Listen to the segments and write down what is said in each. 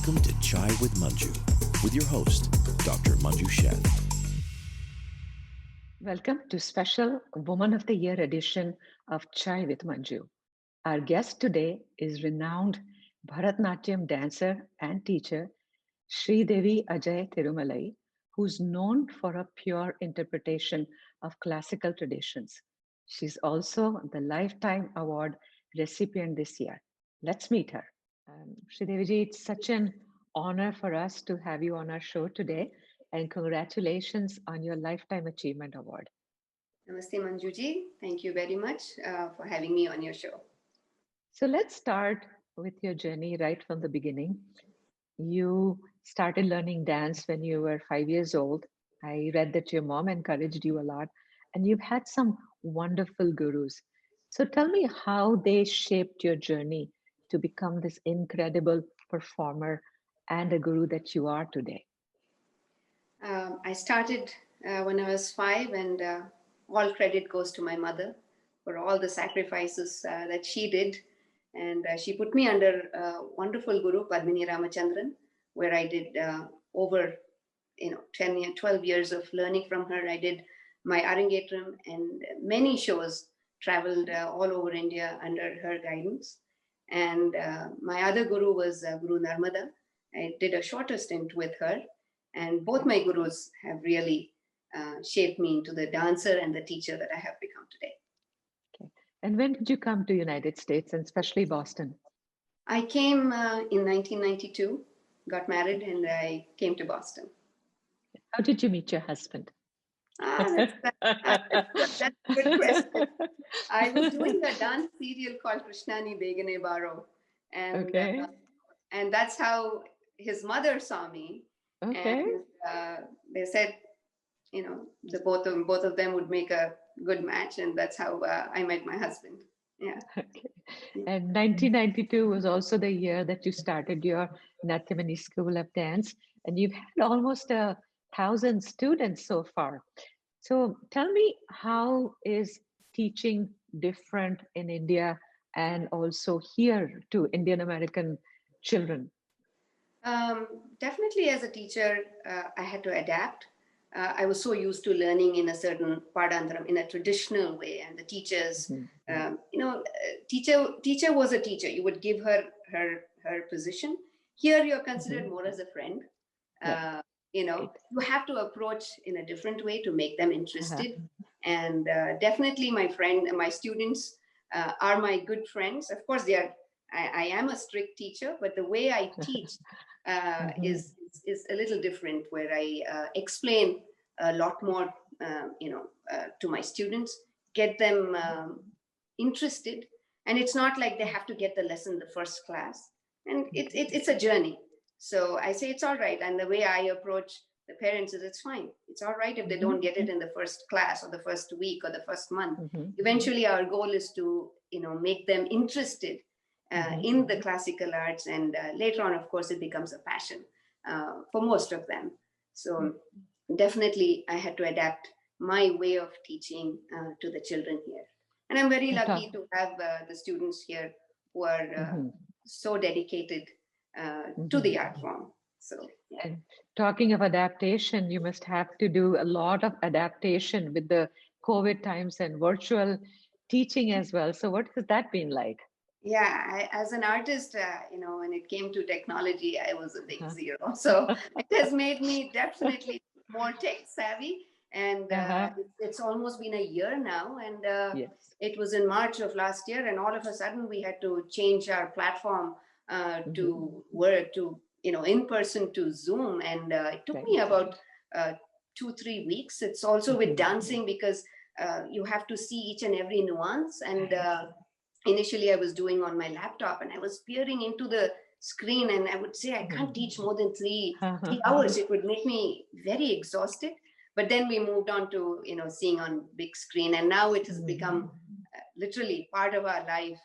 Welcome to Chai with Manju, with your host, Dr. Manju Sheth. Welcome to special Woman of the Year edition of Chai with Manju. Our guest today is renowned Bharatanatyam dancer and teacher Sridevi Ajai Thirumalai, who's known for a pure interpretation of classical traditions. She's also the Lifetime Award recipient this year. Let's meet her. Sridevi, it's such an honor for us to have you on our show today, and congratulations on your Lifetime Achievement Award. Namaste, Manjuji. Thank you very much for having me on your show. So let's start with your journey right from the beginning. You started learning dance when you were 5 years old. I read that your mom encouraged you a lot, and you've had some wonderful gurus. So tell me how they shaped your journey to become this incredible performer and a guru that you are today. I started when I was 5, and all credit goes to my mother for all the sacrifices that she did. And she put me under wonderful guru, Padmini Ramachandran, where I did over 12 years of learning from her. I did my Arangetram and many shows, traveled all over India under her guidance. And my other guru was Guru Narmada. I did a shorter stint with her. And both my gurus have really shaped me into the dancer and the teacher that I have become today. Okay. And when did you come to United States, and especially Boston? I came in 1992, got married, and I came to Boston. How did you meet your husband? That's a good question. I was doing a dance serial called Krishnani Begane Baro. And, Okay. And that's how his mother saw me. Okay. And they said, the both of them would make a good match, and that's how I met my husband. Yeah. Okay. And 1992 was also the year that you started your Natyamani School of Dance, and you've had almost 1,000 students so far. So tell me, how is teaching different in India and also here to Indian American children? Definitely, as a teacher, I had to adapt. I was so used to learning in a certain Padantram, in a traditional way, and the teachers, teacher was a teacher. You would give her position. Here, you're considered more as a friend. You have to approach in a different way to make them interested. And definitely, my students are my good friends. Of course, I am a strict teacher, but the way I teach is a little different, where I explain a lot more, to my students, get them interested. And it's not like they have to get the lesson the first class. And it's a journey. So I say it's all right. And the way I approach the parents is it's fine. It's all right if they don't get it in the first class or the first week or the first month. Eventually, our goal is to, make them interested in the classical arts, and later on, of course, it becomes a passion for most of them. So definitely, I had to adapt my way of teaching to the children here, and I'm very lucky to have the students here who are so dedicated to the art form. So, yeah. And talking of adaptation, you must have to do a lot of adaptation with the COVID times and virtual teaching as well. So what has that been like? Yeah, as an artist, when it came to technology, I was a big zero. So it has made me definitely more tech savvy. And it's almost been a year now. And Yes. it was in March of last year. And all of a sudden, we had to change our platform to work, to, in person to Zoom. And it took me about 2-3 weeks. It's also with dancing, because you have to see each and every nuance. And initially, I was doing on my laptop, and I was peering into the screen, and I would say I can't teach more than three hours. It would make me very exhausted. But then we moved on to seeing on big screen, and now it has become literally part of our life.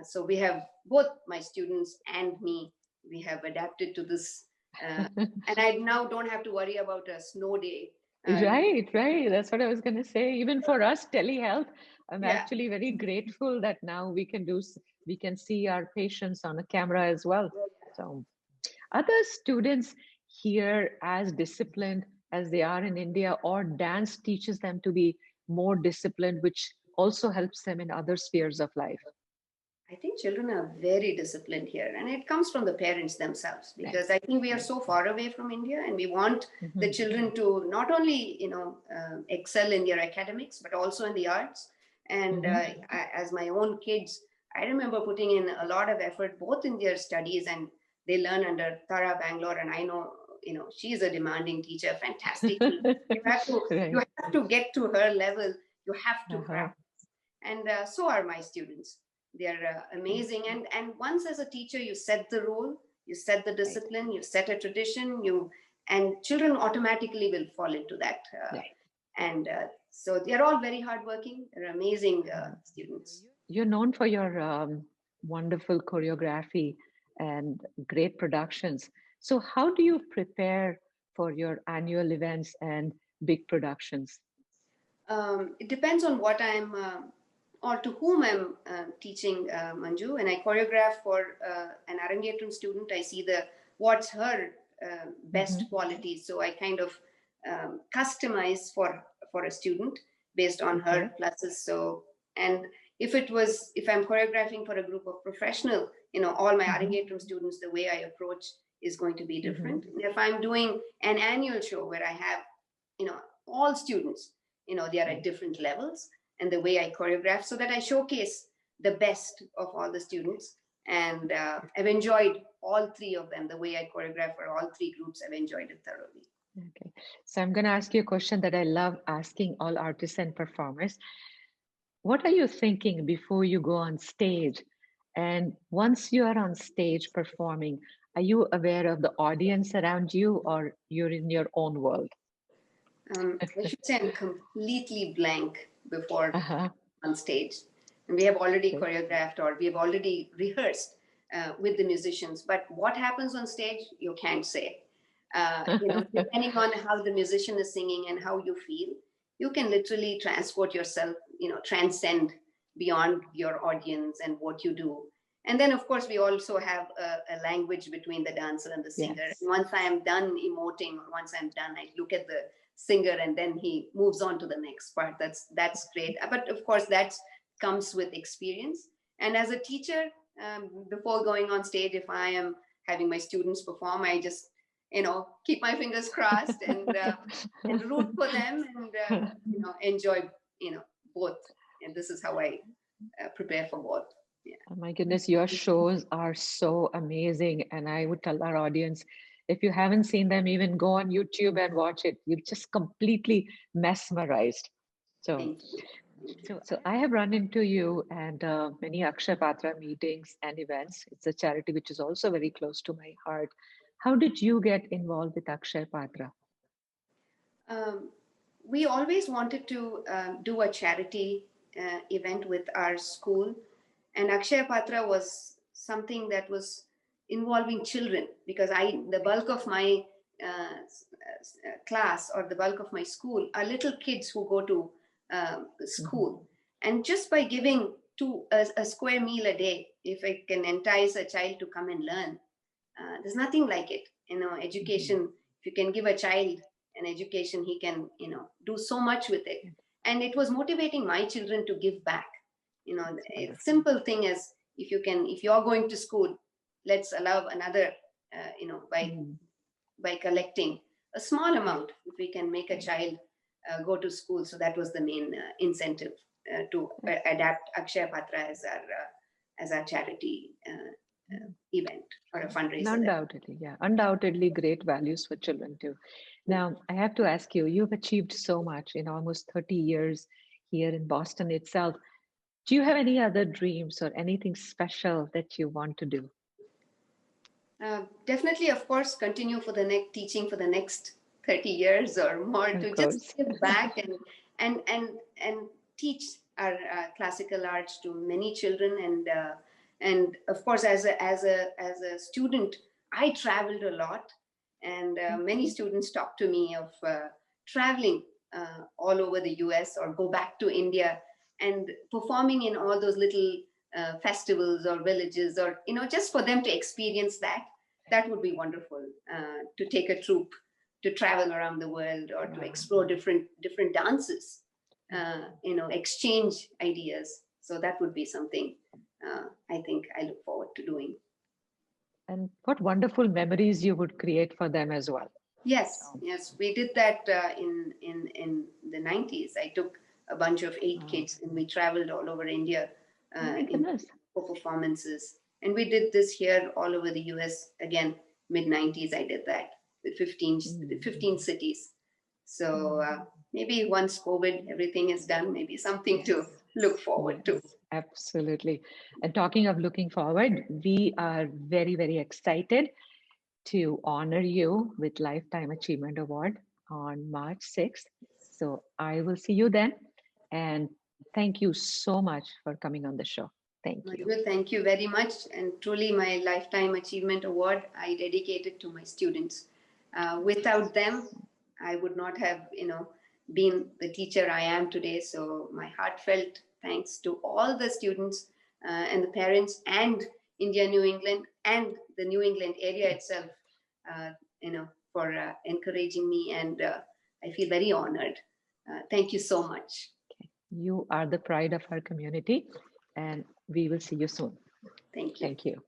So we have both my students and me. We have adapted to this, and I now don't have to worry about a snow day. Right. That's what I was going to say. Even for us, telehealth, I'm actually very grateful that now we can see our patients on a camera as well. So Are the students here as disciplined as they are in India, or dance teaches them to be more disciplined, which also helps them in other spheres of life? I think children are very disciplined here, and it comes from the parents themselves, Right. because I think we are Right. so far away from India, and we want the Mhm. children to not only, excel in their academics, but also in the arts. And Mhm. as my own kids, I remember putting in a lot of effort both in their studies, and they learn under Tara Bangalore, and I know, she's a demanding teacher, fantastic teacher. You Right. have to get to her level. You have to Uh-huh. practice, and so are my students. They're Right. amazing, and once as a teacher you set the rule, you set the Right. discipline, you set a tradition, and children automatically will fall into that, Right. and so they're all very hardworking. They're amazing students. You're known for your wonderful choreography and great productions. So, how do you prepare for your annual events and big productions? It depends on what I'm or to whom I'm teaching, Manju. When I choreograph for an Arangetram student, I see the what's her best Hmm. qualities. So I kind of customize for a student based on her Okay. pluses. So, and if I'm choreographing for a group of professional, all my Hmm. Arangetram students, the way I approach is going to be Hmm. different. If I'm doing an annual show where I have, you know, all students, they are at Right. different levels, and the way I choreograph, so that I showcase the best of all the students. And I've enjoyed all three of them. The way I choreograph for all three groups, I've enjoyed it thoroughly. Okay. So, I'm going to ask you a question that I love asking all artists and performers. What are you thinking before you go on stage? And once you are on stage performing, are you aware of the audience around you, or you're in your own world? I should say I'm completely blank before Uh-huh. on stage. And we have already Okay. choreographed, or we have already rehearsed with the musicians. But what happens on stage, you can't say. Depending on how the musician is singing and how you feel, you can literally transport yourself, transcend beyond your audience and what you do. And then, of course, we also have a language between the dancer and the singer. Yes. And once I am done emoting, or once I'm done, I look at the singer, and then he moves on to the next part. That's great. But of course, that comes with experience. And as a teacher, before going on stage, if I am having my students perform, I just keep my fingers crossed, and root for them, and enjoy both. And this is how I prepare for both. Yeah. Oh my goodness, your shows are so amazing. And I would tell our audience, if you haven't seen them, even go on YouTube and watch it. You're just completely mesmerized. So, Thank you. Thank you. so I have run into you and many Akshaya Patra meetings and events. It's a charity which is also very close to my heart. How did you get involved with Akshaya Patra? Um, we always wanted to do a charity event with our school, and Akshaya Patra was something that was involving children, because the bulk of my class, or the bulk of my school, are little kids who go to Mhm. school, and just by giving a square meal a day, if I can entice a child to come and learn, there's nothing like it. Mhm. Education, if you can give a child an education, he can do so much with it. And it was motivating my children to give back. That's A wonderful. simple thing as, if you're going to school, let's allow another, Mm. by collecting a small Right, amount, if we can make a right. child go to school. So that was the main incentive to That's adapt Akshaya Patra as our charity event, or a and fundraiser that. undoubtedly, yeah, undoubtedly great values for children too. Now, I have to ask you, you've achieved so much in almost 30 years here in Boston itself. Do you have any other dreams or anything special that you want to do? Definitely, of course, continue for the next teaching for the next 30 years or more, Of to just course. give back, and teach our classical arts to many children. And of course, as a student, I traveled a lot, and many students talk to me of traveling all over the US, or go back to India and performing in all those little festivals or villages, or just for them to experience that. that would be wonderful, to take a troupe to travel around the world, or to explore different dances, exchange ideas. So that would be something I think I look forward to doing. And what wonderful memories you would create for them as well. Yes, we did that in the 90s. I took a bunch of 8 kids and we traveled all over India for performances. And we did this here all over the US. Again, mid 90s, I did that with 15 cities. So maybe once COVID, everything is done, maybe something to look forward to. Absolutely. And talking of looking forward, we are very, very excited to honor you with Lifetime Achievement Award on March 6th. So I will see you then. And thank you so much for coming on the show. Thank you. Manju, thank you very much. And truly, my Lifetime Achievement Award, I dedicated to my students. Without them, I would not have, been the teacher I am today. So my heartfelt thanks to all the students and the parents and India, New England, and the New England area itself, for encouraging me. And I feel very honored. Thank you so much. You are the pride of our community, and we will see you soon. Thank you. Thank you.